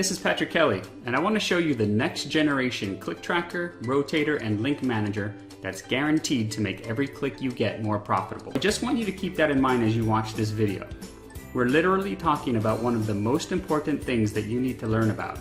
this is Patrick Kelly, and I want to show you the next generation click tracker, rotator, and link manager that's guaranteed to make every click you get more profitable. I just want you to keep that in mind as you watch this video. We're literally talking about one of the most important things that you need to learn about,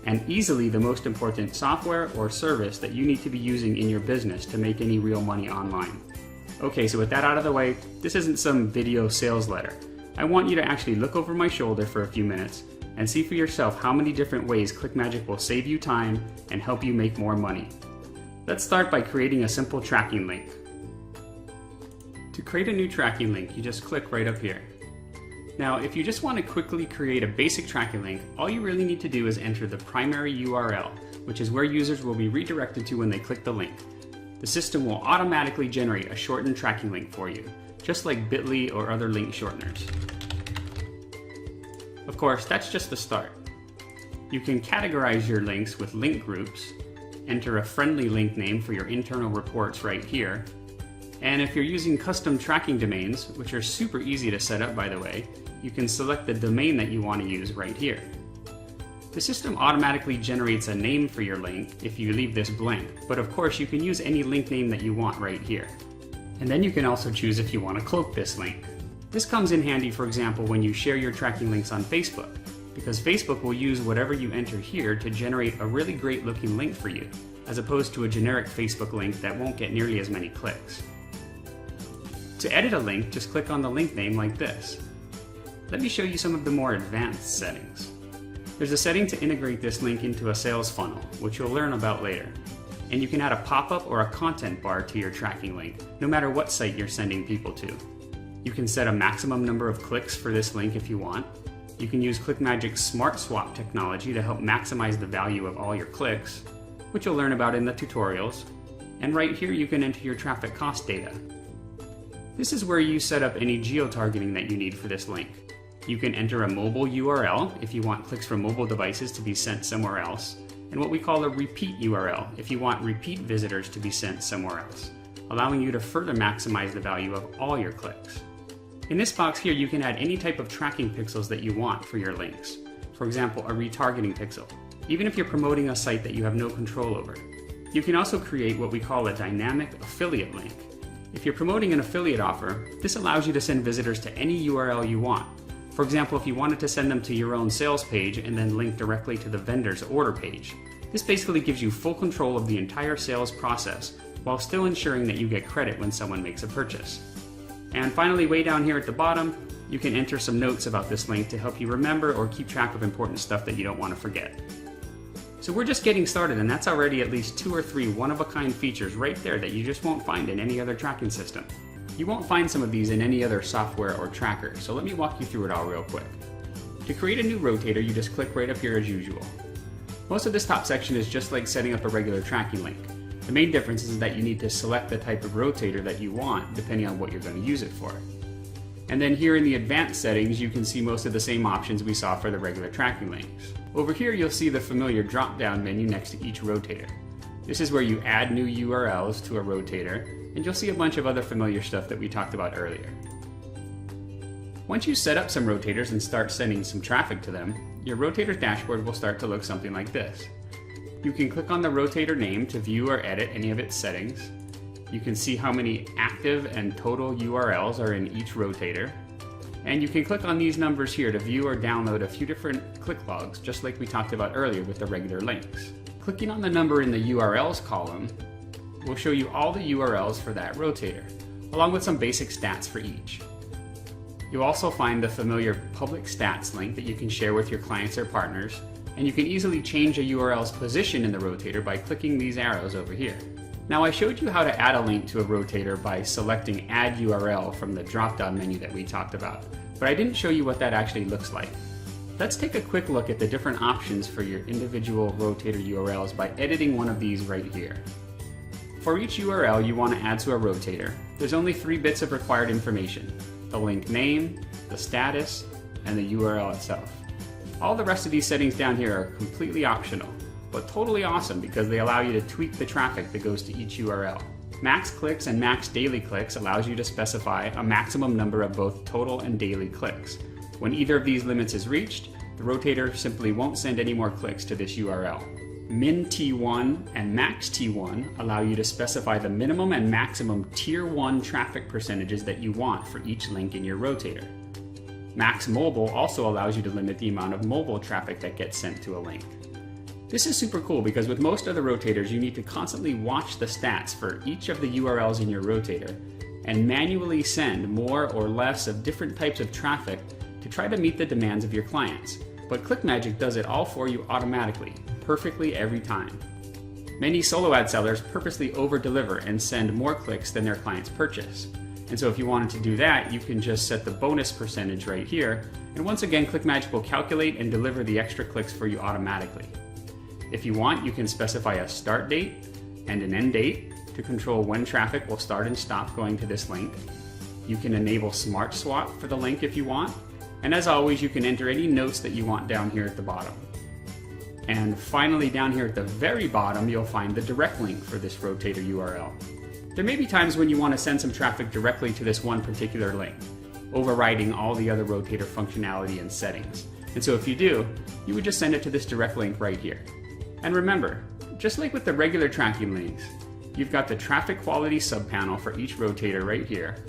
and easily the most important software or service that you need to be using in your business to make any real money online. Okay, so with that out of the way, this isn't some video sales letter. I want you to actually look over my shoulder for a few minutes and see for yourself how many different ways ClickMagick will save you time and help you make more money. Let's start by creating a simple tracking link. To create a new tracking link, you just click right up here. Now, if you just want to quickly create a basic tracking link, all you really need to do is enter the primary URL, which is where users will be redirected to when they click the link. The system will automatically generate a shortened tracking link for you, just like bit.ly or other link shorteners. Of course, that's just the start. You can categorize your links with link groups, enter a friendly link name for your internal reports right here, and if you're using custom tracking domains, which are super easy to set up by the way, you can select the domain that you want to use right here. The system automatically generates a name for your link if you leave this blank, but of course you can use any link name that you want right here. And then you can also choose if you want to cloak this link. This comes in handy, for example, when you share your tracking links on Facebook, because Facebook will use whatever you enter here to generate a really great looking link for you, as opposed to a generic Facebook link that won't get nearly as many clicks. To edit a link, just click on the link name like this. Let me show you some of the more advanced settings. There's a setting to integrate this link into a sales funnel, which you'll learn about later. And you can add a pop-up or a content bar to your tracking link, no matter what site you're sending people to. You can set a maximum number of clicks for this link if you want. You can use ClickMagick's Smart Swap technology to help maximize the value of all your clicks, which you'll learn about in the tutorials. And right here you can enter your traffic cost data. This is where you set up any geo-targeting that you need for this link. You can enter a mobile URL if you want clicks from mobile devices to be sent somewhere else, and what we call a repeat URL if you want repeat visitors to be sent somewhere else, allowing you to further maximize the value of all your clicks. In this box here, you can add any type of tracking pixels that you want for your links. For example, a retargeting pixel, even if you're promoting a site that you have no control over. You can also create what we call a dynamic affiliate link. If you're promoting an affiliate offer, this allows you to send visitors to any URL you want. For example, if you wanted to send them to your own sales page and then link directly to the vendor's order page. This basically gives you full control of the entire sales process, while still ensuring that you get credit when someone makes a purchase. And finally, way down here at the bottom, you can enter some notes about this link to help you remember or keep track of important stuff that you don't want to forget. So we're just getting started, and that's already at least 2 or 3 one-of-a-kind features right there that you just won't find in any other tracking system. You won't find some of these in any other software or tracker, so let me walk you through it all real quick. To create a new rotator, you just click right up here as usual. Most of this top section is just like setting up a regular tracking link. The main difference is that you need to select the type of rotator that you want depending on what you're going to use it for. And then here in the advanced settings, you can see most of the same options we saw for the regular tracking links. Over here you'll see the familiar drop-down menu next to each rotator. This is where you add new URLs to a rotator, and you'll see a bunch of other familiar stuff that we talked about earlier. Once you set up some rotators and start sending some traffic to them, your rotator's dashboard will start to look something like this. You can click on the rotator name to view or edit any of its settings. You can see how many active and total URLs are in each rotator. And you can click on these numbers here to view or download a few different click logs, just like we talked about earlier with the regular links. Clicking on the number in the URLs column will show you all the URLs for that rotator, along with some basic stats for each. You'll also find the familiar public stats link that you can share with your clients or partners, and you can easily change a URL's position in the rotator by clicking these arrows over here. Now, I showed you how to add a link to a rotator by selecting Add URL from the drop-down menu that we talked about, but I didn't show you what that actually looks like. Let's take a quick look at the different options for your individual rotator URLs by editing one of these right here. For each URL you want to add to a rotator, there's only 3 bits of required information: the link name, the status, and the URL itself. All the rest of these settings down here are completely optional, but totally awesome because they allow you to tweak the traffic that goes to each URL. Max clicks and max daily clicks allows you to specify a maximum number of both total and daily clicks. When either of these limits is reached, the rotator simply won't send any more clicks to this URL. Min T1 and Max T1 allow you to specify the minimum and maximum Tier 1 traffic percentages that you want for each link in your rotator. Max Mobile also allows you to limit the amount of mobile traffic that gets sent to a link. This is super cool because with most other rotators you need to constantly watch the stats for each of the URLs in your rotator and manually send more or less of different types of traffic to try to meet the demands of your clients. But ClickMagick does it all for you automatically, perfectly every time. Many solo ad sellers purposely over-deliver and send more clicks than their clients purchase. And so if you wanted to do that, you can just set the bonus percentage right here, and once again ClickMagick will calculate and deliver the extra clicks for you automatically. If you want, you can specify a start date and an end date to control when traffic will start and stop going to this link. You can enable Smart Swap for the link if you want, and as always you can enter any notes that you want down here at the bottom. And finally down here at the very bottom you'll find the direct link for this rotator URL. There may be times when you want to send some traffic directly to this one particular link, overriding all the other rotator functionality and settings. And so if you do, you would just send it to this direct link right here. And remember, just like with the regular tracking links, you've got the traffic quality subpanel for each rotator right here.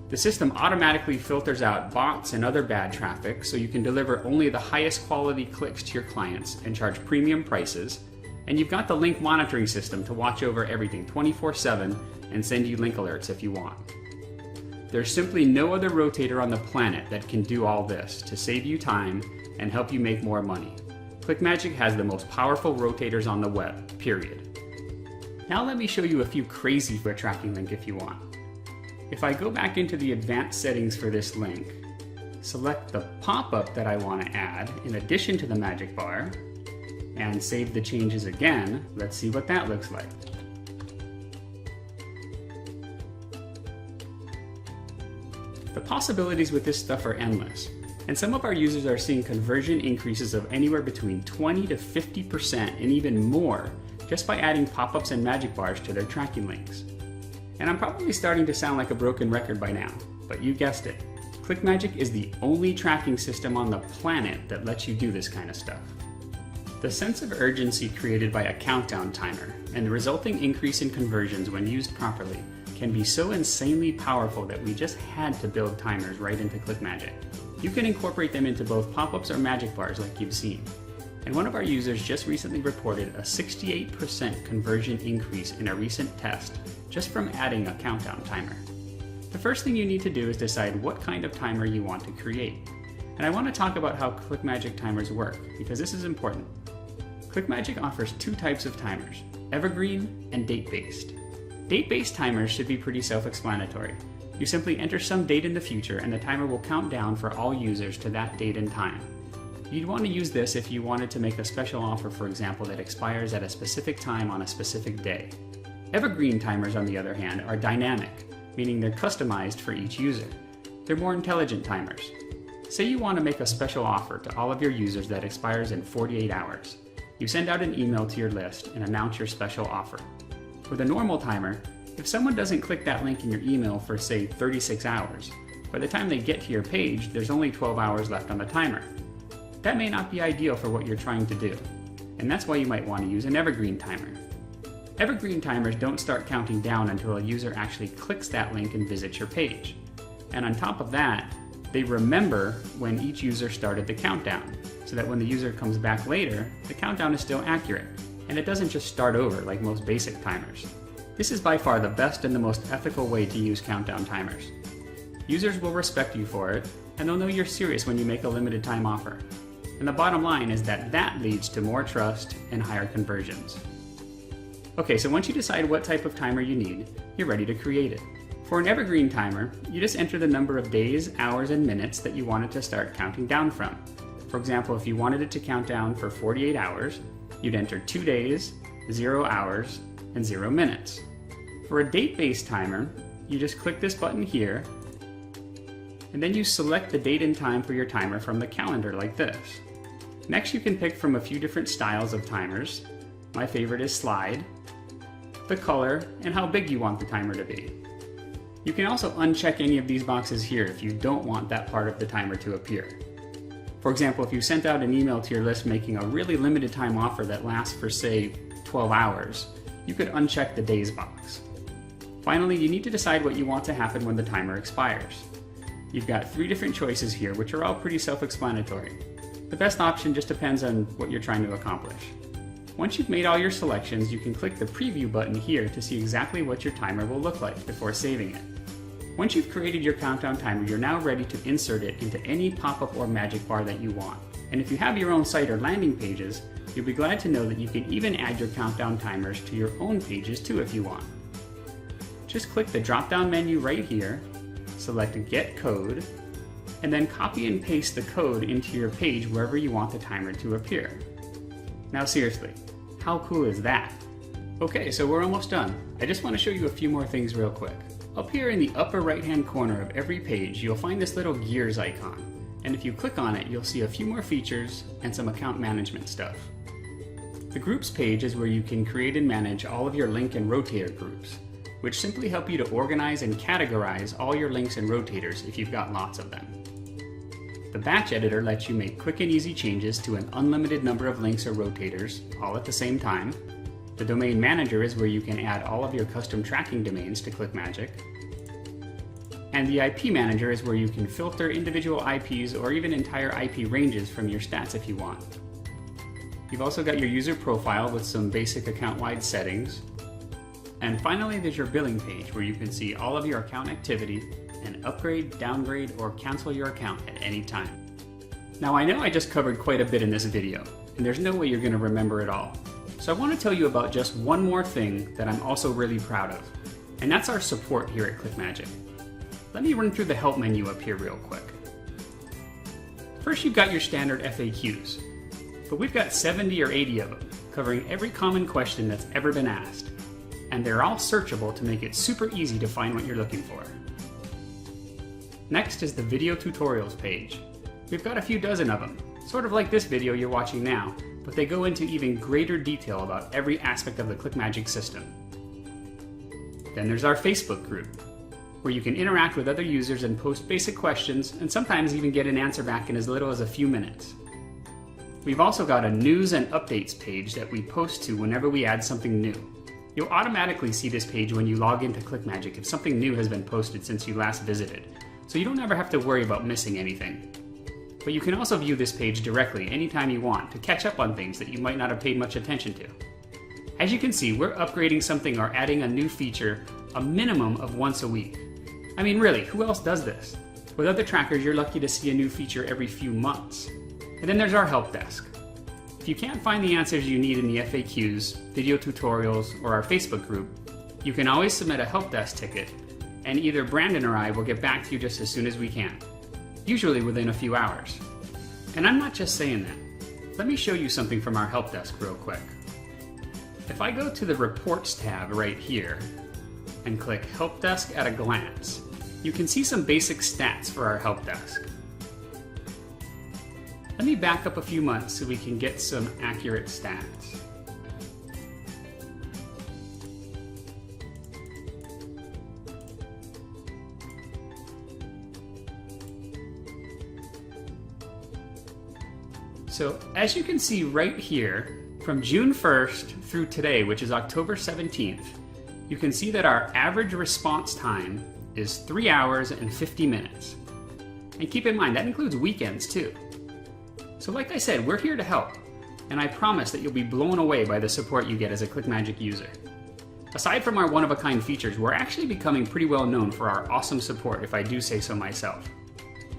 The system automatically filters out bots and other bad traffic so you can deliver only the highest quality clicks to your clients and charge premium prices. And you've got the link monitoring system to watch over everything 24/7 and send you link alerts if you want. There's simply no other rotator on the planet that can do all this to save you time and help you make more money. ClickMagick has the most powerful rotators on the web, period. Now let me show you a few crazy for a tracking link if you want. If I go back into the advanced settings for this link, select the pop-up that I want to add in addition to the magic bar, and save the changes again, let's see what that looks like. The possibilities with this stuff are endless. And some of our users are seeing conversion increases of anywhere between 20 to 50% and even more just by adding pop-ups and magic bars to their tracking links. And I'm probably starting to sound like a broken record by now, but you guessed it. ClickMagick is the only tracking system on the planet that lets you do this kind of stuff. The sense of urgency created by a countdown timer and the resulting increase in conversions when used properly can be so insanely powerful that we just had to build timers right into ClickMagick. You can incorporate them into both pop-ups or magic bars like you've seen. And one of our users just recently reported a 68% conversion increase in a recent test just from adding a countdown timer. The first thing you need to do is decide what kind of timer you want to create. And I want to talk about how ClickMagick timers work because this is important. ClickMagick offers two types of timers, evergreen and date-based. Date-based timers should be pretty self-explanatory. You simply enter some date in the future and the timer will count down for all users to that date and time. You'd want to use this if you wanted to make a special offer, for example, that expires at a specific time on a specific day. Evergreen timers, on the other hand, are dynamic, meaning they're customized for each user. They're more intelligent timers. Say you want to make a special offer to all of your users that expires in 48 hours. You send out an email to your list and announce your special offer. With a normal timer, if someone doesn't click that link in your email for, say, 36 hours, by the time they get to your page, there's only 12 hours left on the timer. That may not be ideal for what you're trying to do, and that's why you might want to use an evergreen timer. Evergreen timers don't start counting down until a user actually clicks that link and visits your page. And on top of that, they remember when each user started the countdown, so that when the user comes back later, the countdown is still accurate, and it doesn't just start over like most basic timers. This is by far the best and the most ethical way to use countdown timers. Users will respect you for it, and they'll know you're serious when you make a limited time offer. And the bottom line is that that leads to more trust and higher conversions. Okay, so once you decide what type of timer you need, you're ready to create it. For an evergreen timer, you just enter the number of days, hours, and minutes that you want it to start counting down from. For example, if you wanted it to count down for 48 hours, you'd enter 2 days, 0 hours, and 0 minutes. For a date-based timer, you just click this button here, and then you select the date and time for your timer from the calendar like this. Next, you can pick from a few different styles of timers. My favorite is slide, the color, and how big you want the timer to be. You can also uncheck any of these boxes here if you don't want that part of the timer to appear. For For example, if you sent out an email to your list making a really limited time offer that lasts for, say, 12 hours, you could uncheck the days box. Finally, you need to decide what you want to happen when the timer expires. You've got 3 different choices here, which are all pretty self-explanatory. The best option just depends on what you're trying to accomplish. Once you've made all your selections, you can click the preview button here to see exactly what your timer will look like before saving it. Once you've created your countdown timer, you're now ready to insert it into any pop-up or magic bar that you want. And if you have your own site or landing pages, you'll be glad to know that you can even add your countdown timers to your own pages too if you want. Just click the drop-down menu right here, select Get Code, and then copy and paste the code into your page wherever you want the timer to appear. Now seriously, how cool is that? Okay, so we're almost done. I just want to show you a few more things real quick. Up here in the upper right-hand corner of every page, you'll find this little gears icon. And if you click on it, you'll see a few more features and some account management stuff. The Groups page is where you can create and manage all of your link and rotator groups, which simply help you to organize and categorize all your links and rotators if you've got lots of them. The Batch Editor lets you make quick and easy changes to an unlimited number of links or rotators, all at the same time. The Domain Manager is where you can add all of your custom tracking domains to ClickMagick. And the IP Manager is where you can filter individual IPs or even entire IP ranges from your stats if you want. You've also got your user profile with some basic account-wide settings. And finally, there's your billing page where you can see all of your account activity and upgrade, downgrade, or cancel your account at any time. Now I know I just covered quite a bit in this video, and there's no way you're going to remember it all. So I want to tell you about just one more thing that I'm also really proud of, and that's our support here at ClickMagick. Let me run through the help menu up here real quick. First, you've got your standard FAQs, but we've got 70 or 80 of them, covering every common question that's ever been asked, and they're all searchable to make it super easy to find what you're looking for. Next is the video tutorials page. We've got a few dozen of them, sort of like this video you're watching now, but they go into even greater detail about every aspect of the ClickMagick system. Then there's our Facebook group, where you can interact with other users and post basic questions, and sometimes even get an answer back in as little as a few minutes. We've also got a news and updates page that we post to whenever we add something new. You'll automatically see this page when you log into ClickMagick if something new has been posted since you last visited, so you don't ever have to worry about missing anything. But you can also view this page directly anytime you want to catch up on things that you might not have paid much attention to. As you can see, we're upgrading something or adding a new feature a minimum of once a week. I mean, really, who else does this? With other trackers, you're lucky to see a new feature every few months. And then there's our help desk. If you can't find the answers you need in the FAQs, video tutorials, or our Facebook group, you can always submit a help desk ticket, and either Brandon or I will get back to you just as soon as we can, usually within a few hours. And I'm not just saying that. Let me show you something from our help desk real quick. If I go to the Reports tab right here and click Help Desk at a Glance, you can see some basic stats for our help desk. Let me back up a few months so we can get some accurate stats. So as you can see right here, from June 1st through today, which is October 17th, you can see that our average response time is 3 hours and 50 minutes. And keep in mind, that includes weekends too. So like I said, we're here to help, and I promise that you'll be blown away by the support you get as a ClickMagick user. Aside from our one-of-a-kind features, we're actually becoming pretty well known for our awesome support, if I do say so myself.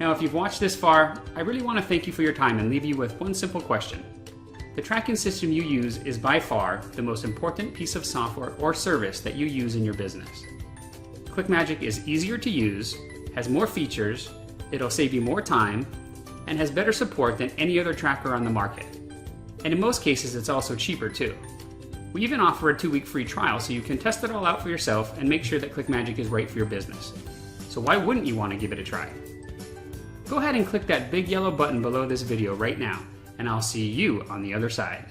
Now, if you've watched this far, I really want to thank you for your time and leave you with one simple question. The tracking system you use is by far the most important piece of software or service that you use in your business. ClickMagick is easier to use, has more features, it'll save you more time, and has better support than any other tracker on the market. And in most cases, it's also cheaper too. We even offer a 2-week free trial so you can test it all out for yourself and make sure that ClickMagick is right for your business. So why wouldn't you want to give it a try? Go ahead and click that big yellow button below this video right now, and I'll see you on the other side.